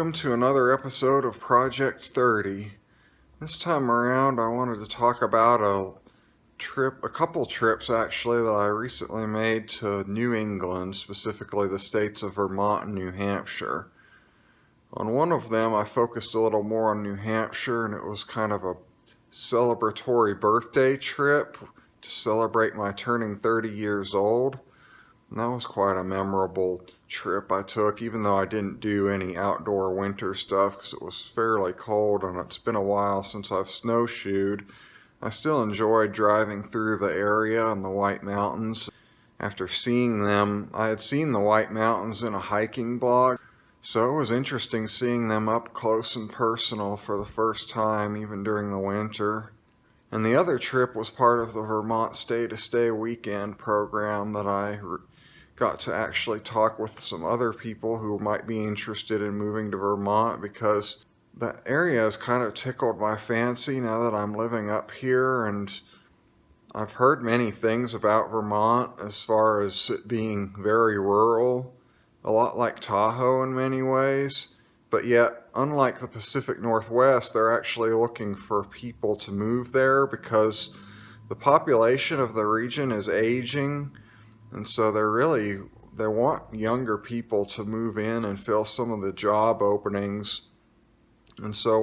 welcome to another episode of Project 30. This time around I wanted to talk about a couple trips actually that I recently made to New England, specifically the states of Vermont and New Hampshire. On one of them I focused a little more on New Hampshire, and it was kind of a celebratory birthday trip to celebrate my turning 30 years old. And that was quite a memorable trip I took, even though I didn't do any outdoor winter stuff because it was fairly cold and it's been a while since I've snowshoed. I still enjoyed driving through the area and the White Mountains. After seeing them, I had seen the White Mountains in a hiking blog, so it was interesting seeing them up close and personal for the first time, even during the winter. And the other trip was part of the Vermont Stay to Stay weekend program that I got to actually talk with some other people who might be interested in moving to Vermont, because that area has kind of tickled my fancy now that I'm living up here, and I've heard many things about Vermont as far as it being very rural, a lot like Tahoe in many ways, but yet, unlike the Pacific Northwest, they're actually looking for people to move there because the population of the region is aging. And so they want younger people to move in and fill some of the job openings. And so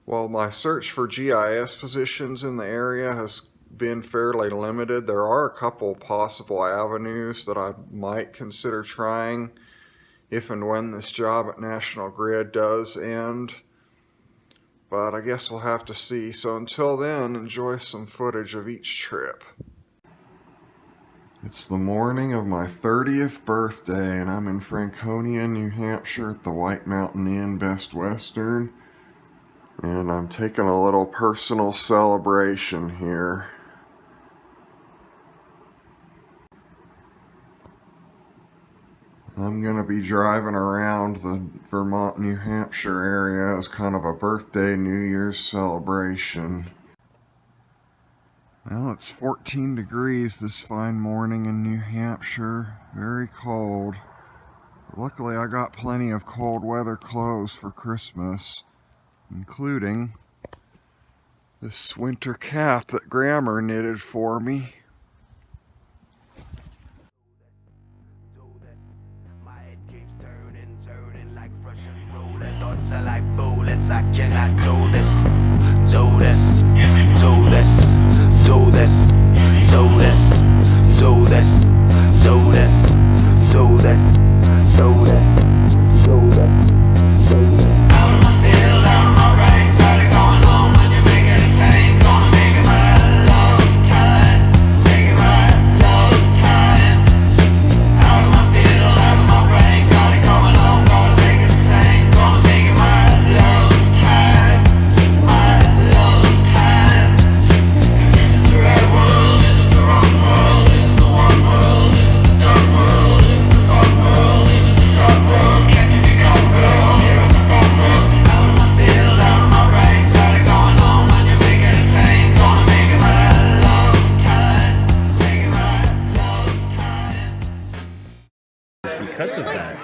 while my search for GIS positions in the area has been fairly limited, there are a couple possible avenues that I might consider trying if and when this job at National Grid does end. But I guess we'll have to see. So until then, enjoy some footage of each trip. It's the morning of my 30th birthday, and I'm in Franconia, New Hampshire at the White Mountain Inn Best Western. And I'm taking a little personal celebration here. I'm going to be driving around the Vermont, New Hampshire area as kind of a birthday New Year's celebration. Well, it's 14 degrees this fine morning in New Hampshire. Very cold. Luckily, I got plenty of cold weather clothes for Christmas, including this winter cap that Grammer knitted for me. Thoughts are like bullets, I cannot do this, do this, do this, do this, do this, do this, do this, do this, do this, do this, do this. I feel I'm alright, got it going on when you make it insane. Gonna make it right, love time, make it right, love time. I feel I'm alright, got it going on, gonna make it insane. Gonna make it right, love time, my love time. Is it the right world? Is it the wrong world? Is it the one world? Is it the dark world? Is it the thought world? Is it the soft world? Can you become girl? Here at the thought world. I feel I'm alright, got it going on when you make it insane. Gonna make it right, love time, make it right, love time. It's because of that,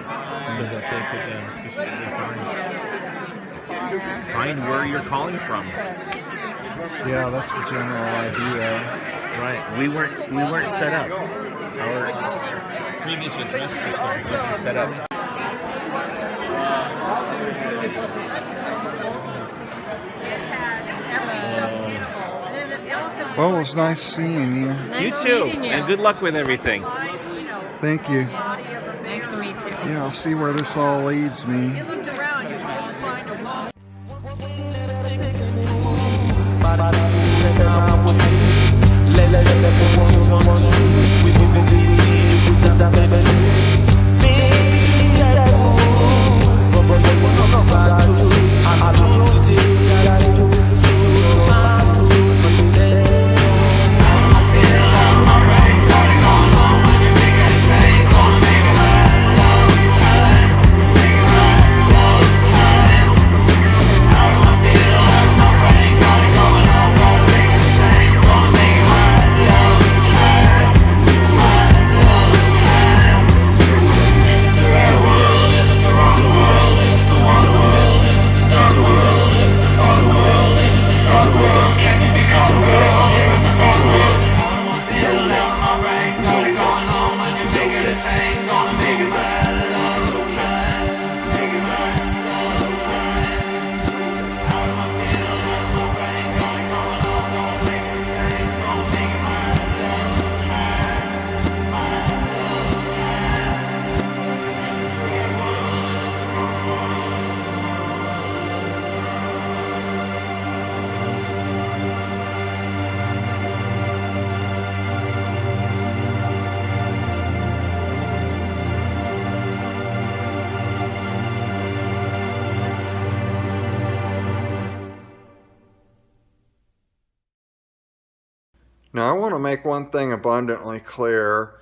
so that they could specifically find where you're calling from. Yeah, that's the general idea. Right. We weren't set up. Our previous address system wasn't set up. Well, it was nice seeing you. You too, and good luck with everything. Thank you. Nice to meet you. Yeah, I'll see where this all leads me. Now, I want to make one thing abundantly clear.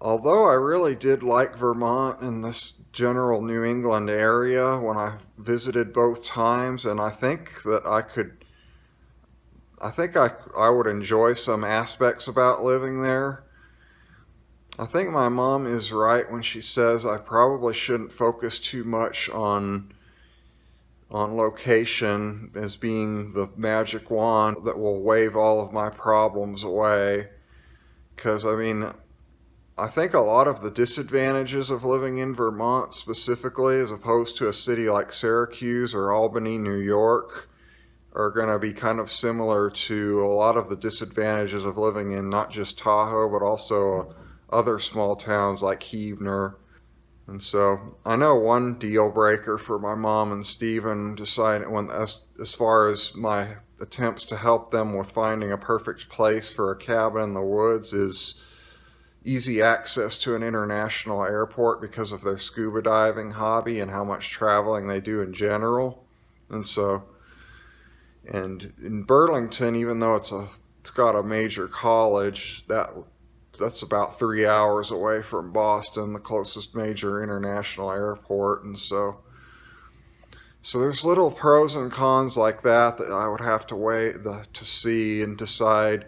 Although I really did like Vermont and this general New England area when I visited both times, and I think that I would enjoy some aspects about living there. I think my mom is right when she says I probably shouldn't focus too much on location as being the magic wand that will wave all of my problems away. Because, I mean, I think a lot of the disadvantages of living in Vermont specifically, as opposed to a city like Syracuse or Albany, New York, are going to be kind of similar to a lot of the disadvantages of living in not just Tahoe, but also other small towns like Heavener. And so I know one deal breaker for my mom and Stephen decided as far as my attempts to help them with finding a perfect place for a cabin in the woods is easy access to an international airport because of their scuba diving hobby and how much traveling they do in general. And in Burlington, even though it's got a major college, that's about 3 hours away from Boston, the closest major international airport. And so there's little pros and cons like that I would have to weigh to see and decide,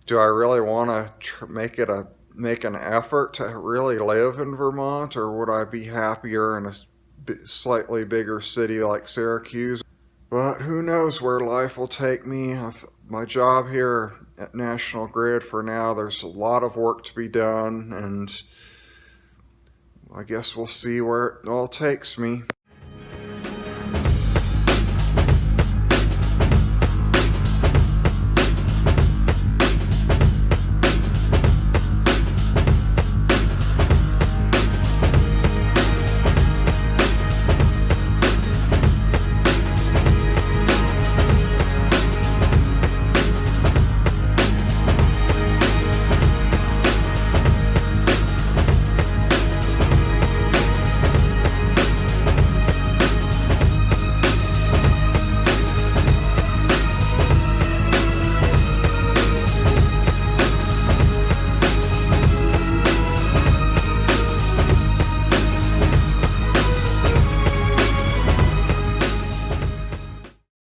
do I really want to make an effort to really live in Vermont, or would I be happier in a slightly bigger city like Syracuse? But who knows where life will take me. My job here at National Grid for now, there's a lot of work to be done, and I guess we'll see where it all takes me.